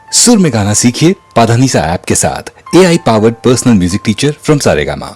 सुर में गाना सीखिए पाधानीसा ऐप के साथ। AI powered personal music teacher from Saregama.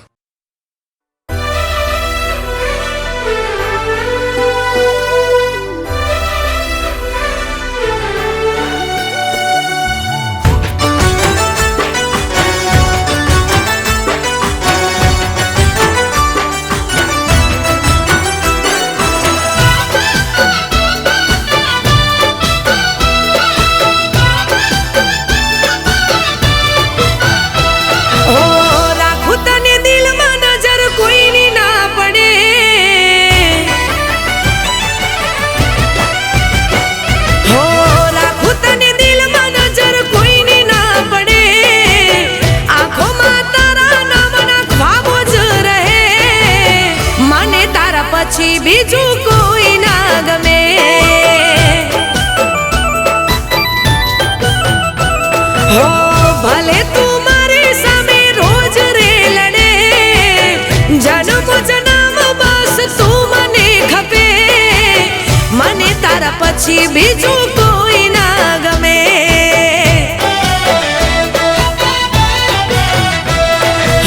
બીજું કોઈ ના ગમે હો ભલે તું મારી સામે રોજ રે લડે જન્મ જન્મ બસ તું મને ખપે મને તારા પછી બીજું કોઈ ના ગમે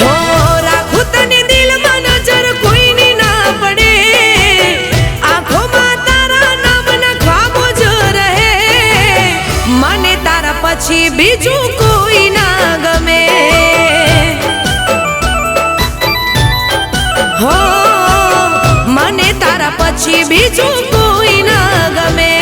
હો રાખું તને દિલમાં નજર કોઈની ના પડે પછી બીજું કોઈ ના ગમે હો મને તારા પછી બીજું કોઈ ના ગમે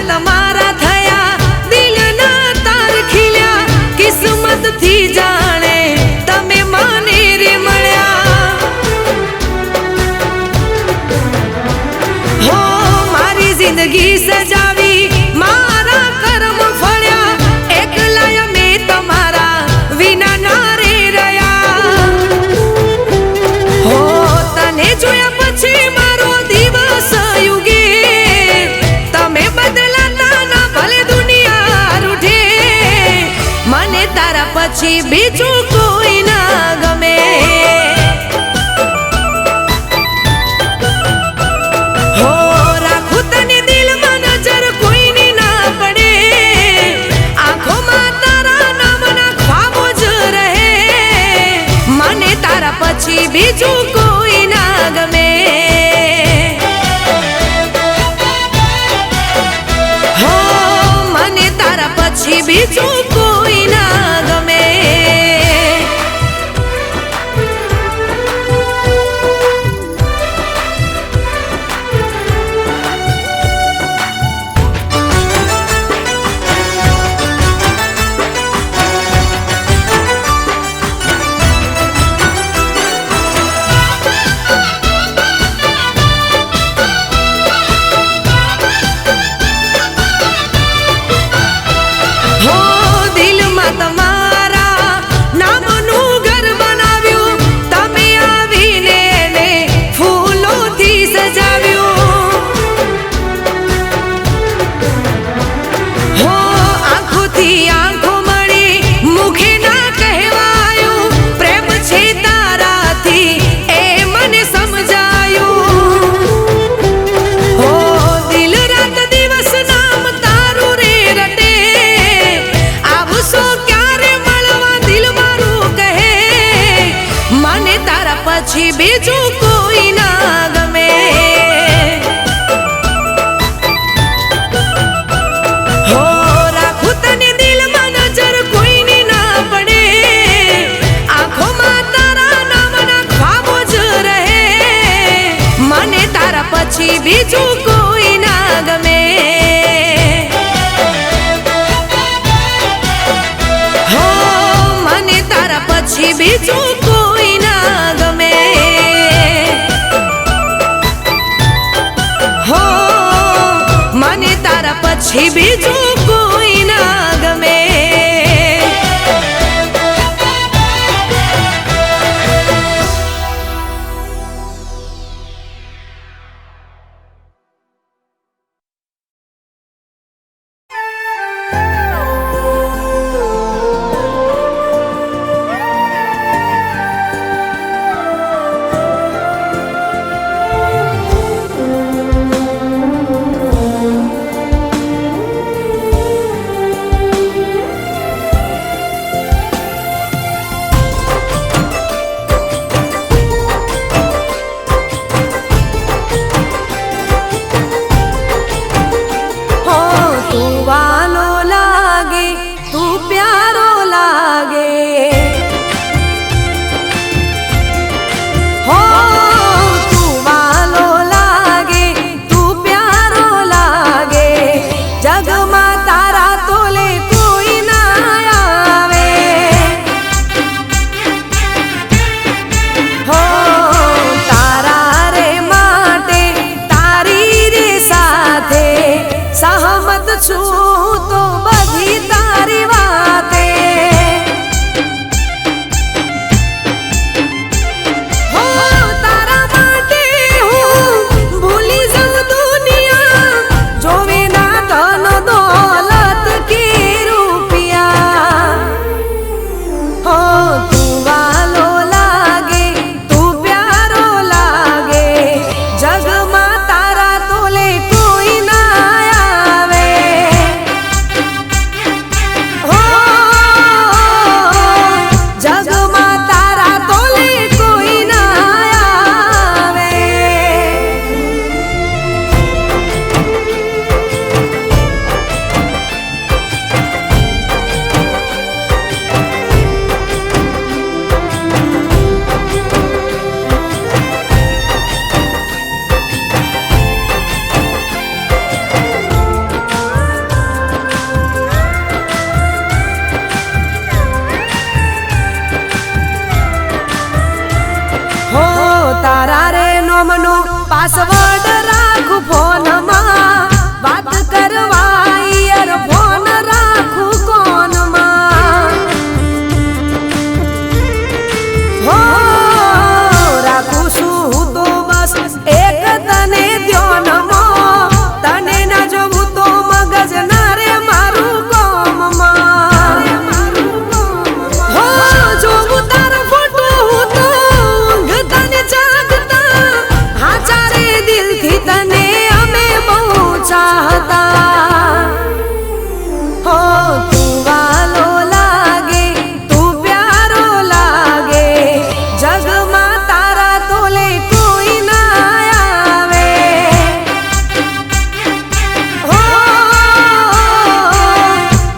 તમારા થયા દિલના તાર ખીલ્યા કિસ્મત થી જાણે તમે મને રે મળ્યા હો મારી જિંદગી સજાવી મારા કર્મ ફળ્યા એકલા અમે તમારા વિના ના રે રહ્યા હો તને જોયા પછી મારો દિવસ યુગે પછી બીજું કોઈ ના ગમે હો રાખું તને દિલમાં નજર કોઈની ના પડે આંખોમાં તારા નામના ખ્વાબો જ રહે મને તારા પછી બીજું કોઈ ના ગમે હો મને તારા પછી બીજું કોઈ ના ગમે પછી બીજું કોઈ ના ગમે હો રાખું તને દિલમાં નજર કોઈની ના પડે આંખોમાં તારા નામના ખ્વાબો જ રહે મને તારા પછી બીજું કોઈ ના ગમે હો મને તારા પછી બીજું કોઈ ના ગમે હો મને તારા પછી બીજું કોઈ ના ગમે પાસવર્ડ રાખું ફોનમાં, વાત કરવા ઇયરફોન રાખું કોનમાં. હો રાખું છું હું તો બસ એક તને ધ્યાનમાં, તને ના જોવું તો મગજ ના રે મારું કોમમાં. હો જોવું તારો ફોટો હું તો ઊંઘતા ને જાગતા, હા ચારે દિલથી તને અમે બહુ ચાહતા. હો તું વાલો લાગે, તું પ્યારો લાગે, જગમાં તારા તોલે કોઈ ના આવે. હો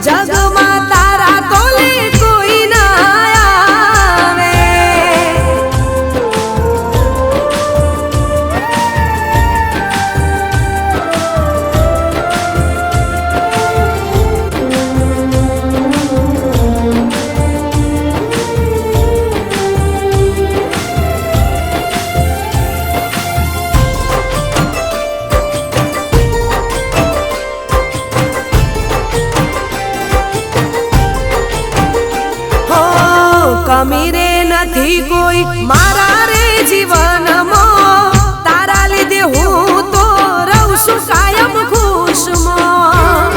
જગમાં તારા તોલે કોઈ ના આવે. હો કમી રે નથી કોઈ મારા રે જીવનમાં, તારા લીધે હું તો રહું છું કાયમ ખુશમાં.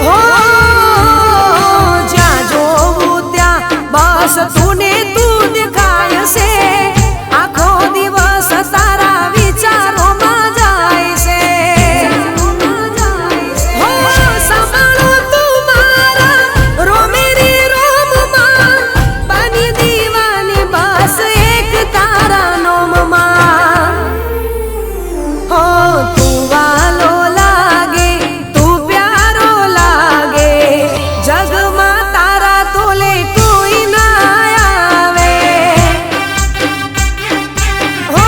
હો જ્યાં જોવું ત્યાં બસ તું ને તું દેખાય છે, આખો દિવસ તારા વિચારોમાં જાય છે. હો સંભાળો તું મારા રોમેરી રોમમાં, બની દીવાની બસ એક તારા નોમમાં. હો તું વાલો લાગે, તું પ્યારો લાગે, જગમાં તારા તોલે કોઈ ના આવે. હો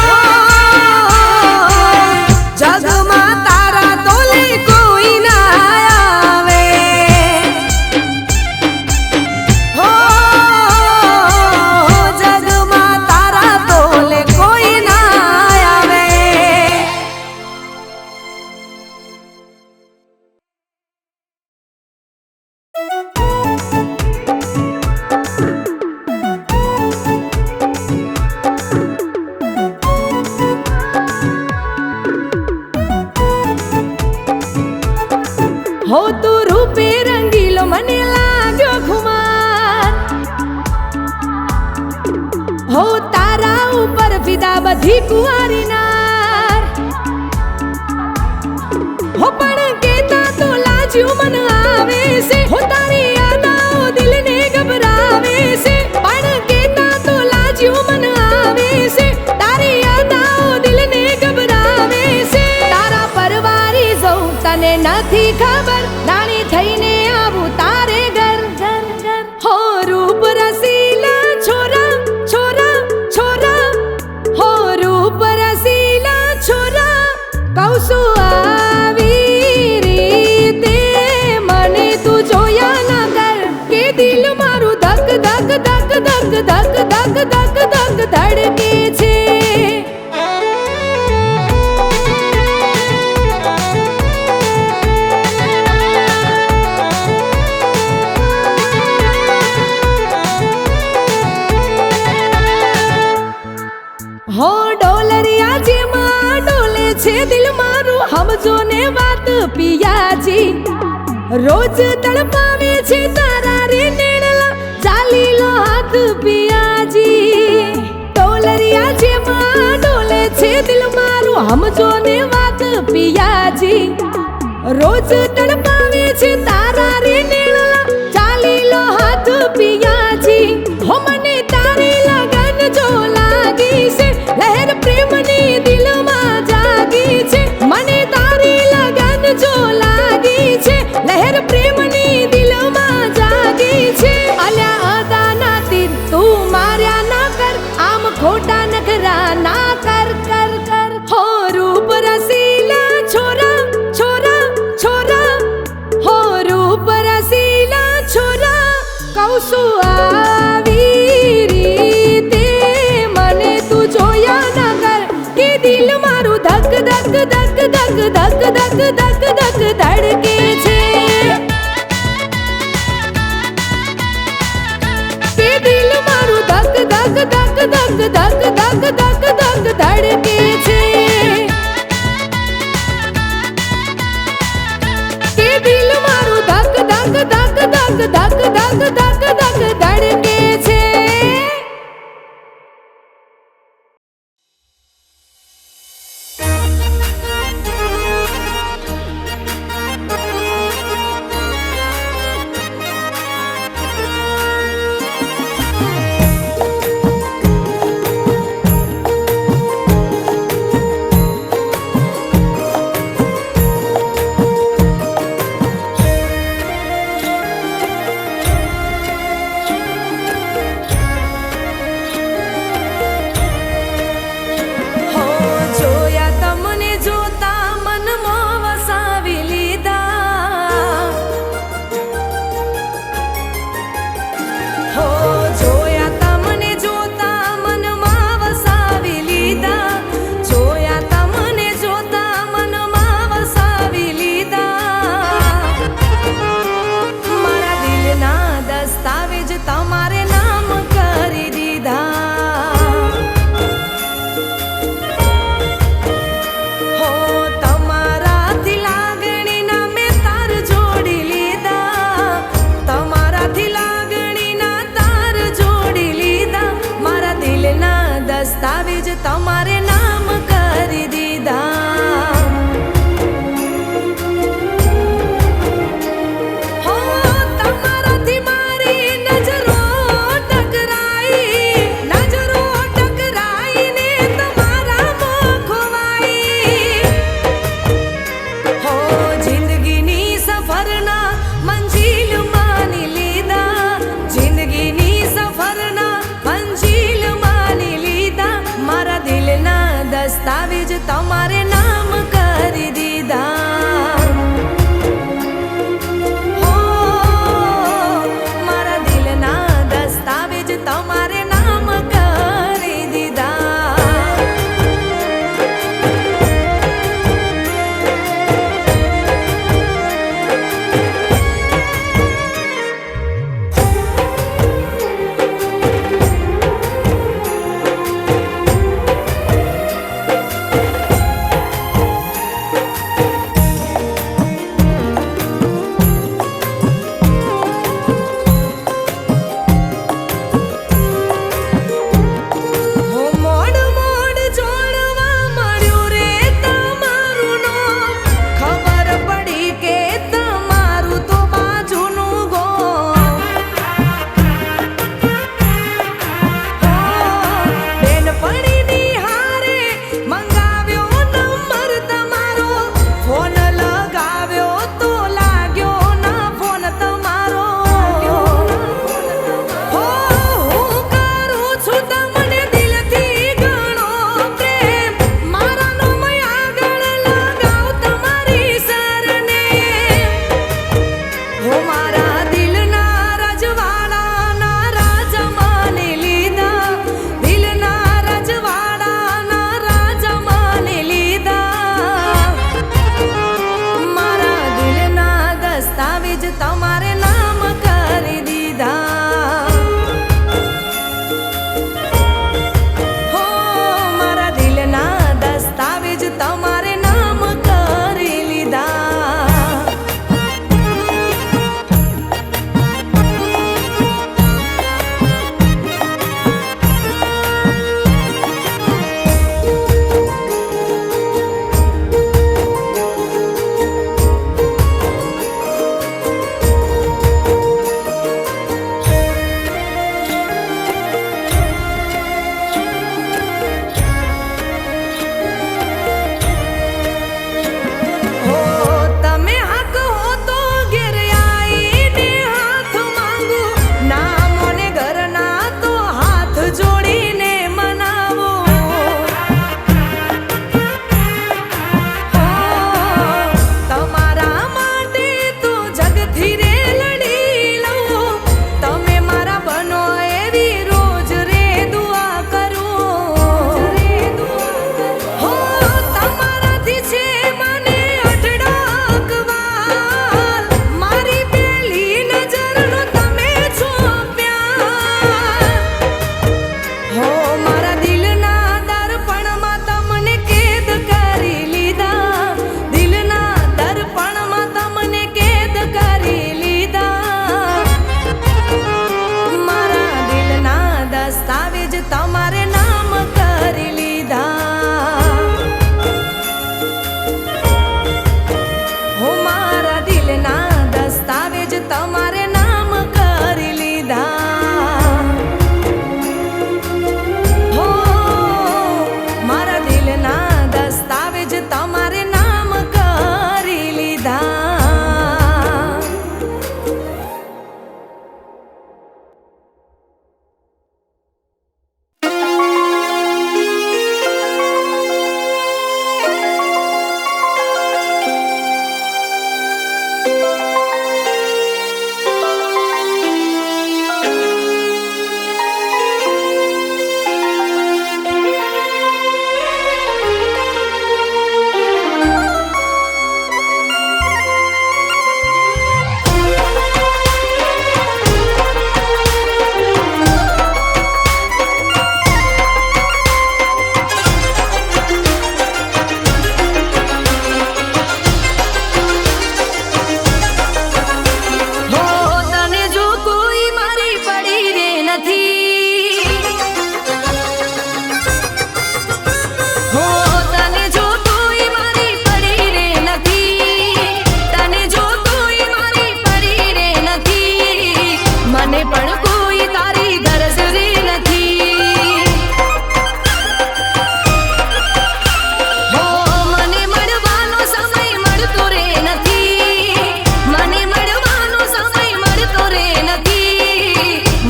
જગમાં તારા તોલે કોઈ ના આવે. હો જગમાં તારા તોલે કોઈ ના આવે. હો તું રૂપે રંગીલો મને લાગ્યો ખુમાર, હો તારા ઉપર ફિદા બધી કુંવારી નાર. હો પણ કેતા તો લાજ્યું મન આવે છે, હો તારી યાદાઓ દિલને ગભરાવે છે. પણ કેતા તો લાજ્યું મન આવે છે, તારી યાદાઓ દિલને ગભરાવે છે. તારા પરવારી જઉં તને નથી ખબર, નાની થઈને આવું તારે ઘર ઘર ઘર. હો રૂપ રસીલા છોરા છોરા છોરા, હો રૂપ રસીલા છોરા, કહું છું આવી રીતે મને તું જોયા ના કર, કે દિલ મારું ધક ધક ધક ધક ધક ધક ધક ધક ધડકે છે. હો ડોલરિયા જેમાં ડોલે છે દિલ મારું, સમજો ને વાત પિયાજી. રોજ તડપાવે છે તારા રે નેણલા, ચાલી લો હાથ પિયાજી. ડોલરિયા જેમાં ડોલે છે દિલ મારું, સમજો ને વાત પિયાજી. રોજ તડપાવે છે તારા રે નેણલા, ચાલી લો હાથ પિયાજી. હો મને તારે લગન જો લાગી છે, લહેર પ્રેમની દિલમાં જાગી છે. મને તારી લગન જો લાગી છે, લહેર પ્રેમની દિલમાં જાગી છે. અલ્યા અદાના તીર તું માર્યા ના કર, આમ ખોટા નખરા ના કર કર કર. હો રૂપ રસીલા છોરા છોરા છોરા, હો રૂપ રસીલા છોરા, કહું છું આવી રીતે મને તું જોયા ના કર, ધક ધક ધક ધક ધડકે છે કે દિલ મારું ધક ધક ધક ધક ધક ધક ધક ધક ધડકે છે કે દિલ મારું ધક ધક ધક ધક ધક ધક ધક ધક ધડકે છે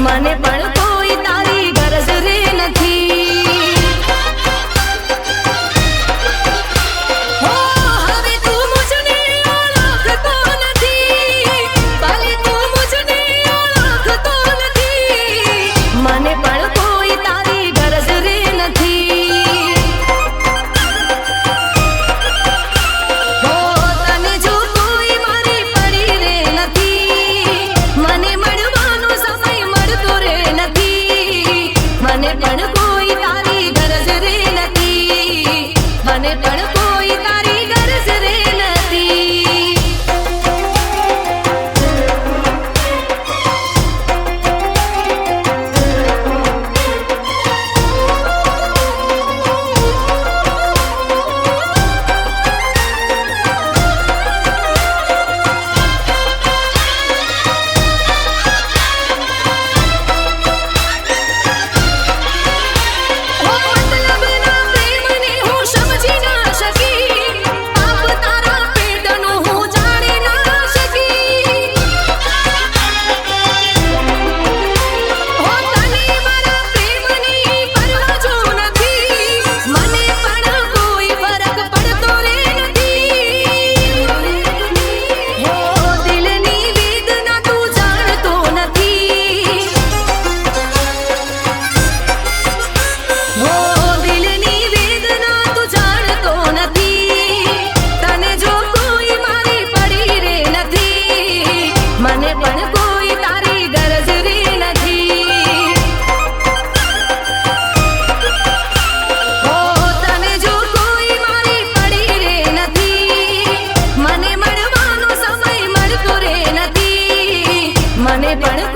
મને પણ કોઈ તારી ગરજ રે નથી. હો હવે તું મુझને ઓળખતો નથી, ભલે તું મુझને ઓળખતો નથી, મને પણ કોઈ તારી ગરજ રે નથી. હો તને જો કોઈ મારી પડી રે નથી, મને મળવાનો સમય મળતો રે નથી, મને પણ કોઈ તારી ગરજ રે નથી, મને પણ કોઈ તારી ગરજ રે નથી. ઓ મતલબના પ્રેમને હું સમજી ના શકી, પાપ તારા પેટનું હું જાણી ના શકી. ઓ તને મારા પ્રેમની પરવા જો નથી, મને પણ કોઈ ફરક પડતો રે નથી. હો દિલની વેદના તું જાણતો નથી, હો દિલની વેદના તું જાણતો નથી, તને જો કોઈ મારી પડી રે નથી, મને પણ કોઈ તારી ગરજ રે નથી. હો તને જો કોઈ મારી પડી રે નથી, મને મળવાનો સમય મળતો રે નથી, મને પણ